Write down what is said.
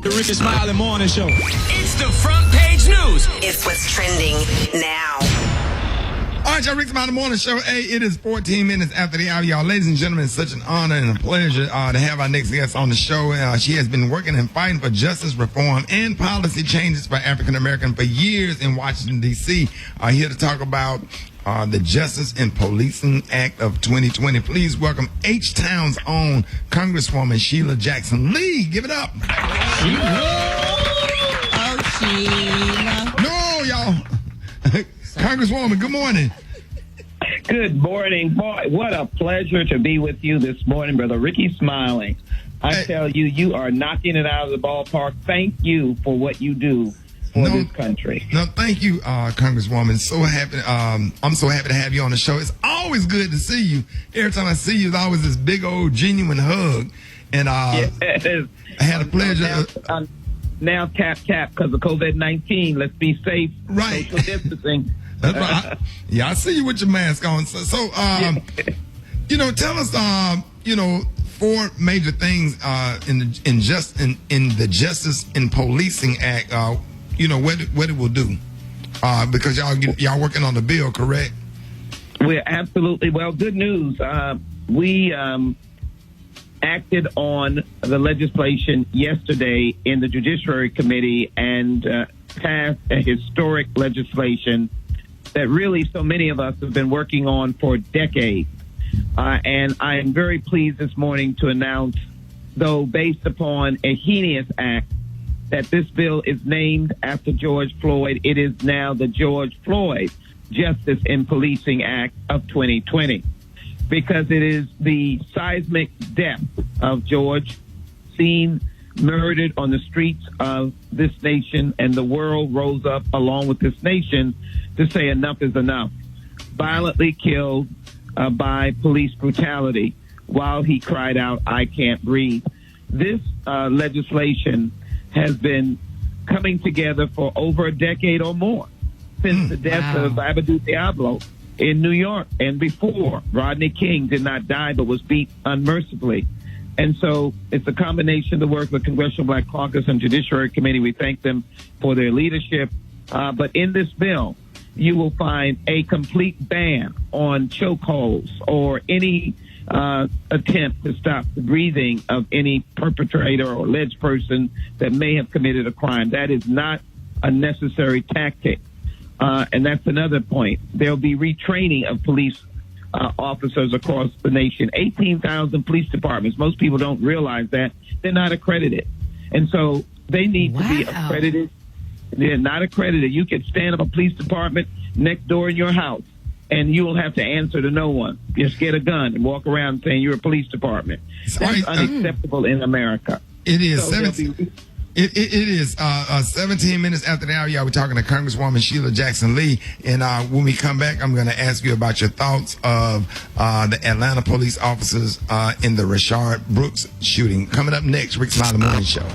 The Rickey Smiley Morning Show. It's the front page news. It's what's trending now. All right, y'all, Rickey Smiley Morning Show. Hey, it is 14 minutes after the hour, y'all. Ladies and gentlemen, it's such an honor and a pleasure to have our next guest on the show. She has been working and fighting for justice reform and policy changes for African Americans for years in Washington, D.C. Here to talk about the Justice in Policing Act of 2020. Please welcome H-Town's own Congresswoman Sheila Jackson Lee. Give it up. Oh, Sheila. No, y'all. Congresswoman, good morning. Good morning. Boy, what a pleasure to be with you this morning, Brother Rickey Smiley. I tell you, you are knocking it out of the ballpark. Thank you for what you do for this country. No, thank you, Congresswoman. So happy. I'm so happy to have you on the show. It's always good to see you. Every time I see you, it's always this big old genuine hug. And I had a pleasure. Now tap because of COVID-19. Let's be safe. Right. Social distancing. That's right. I see you with your mask on. So tell us, four major things in the Justice in Policing Act. What it will do, because y'all working on the bill, correct? We're absolutely good news. We acted on the legislation yesterday in the Judiciary Committee and passed a historic legislation that really so many of us have been working on for decades. And I am very pleased this morning to announce, though based upon a heinous act, that this bill is named after George Floyd. It is now the George Floyd Justice in Policing Act of 2020, because it is the seismic death of George, seen murdered on the streets of this nation, and the world rose up along with this nation to say enough is enough. Violently killed by police brutality while he cried out, "I can't breathe." This legislation has been coming together for over a decade or more, since the death of Amadou Diablo in New York, and before. Rodney King did not die but was beat unmercifully. And so it's a combination of the work of the Congressional Black Caucus and Judiciary Committee. We thank them for their leadership. But in this bill, you will find a complete ban on chokeholds or any attempt to stop the breathing of any perpetrator or alleged person that may have committed a crime. That is not a necessary tactic. And that's another point. There'll be retraining of police officers across the nation. 18,000 police departments. Most people don't realize that. They're not accredited. And so they need to be accredited. They're not accredited. You can stand up a police department next door in your house, and you will have to answer to no one. Just get a gun and walk around saying you're a police department. That's unacceptable in America. It is. It is 17 minutes after the hour. Y'all, we're talking to Congresswoman Sheila Jackson Lee. And when we come back, I'm going to ask you about your thoughts of the Atlanta police officers in the Rashard Brooks shooting. Coming up next, Rickey Smiley Morning Show.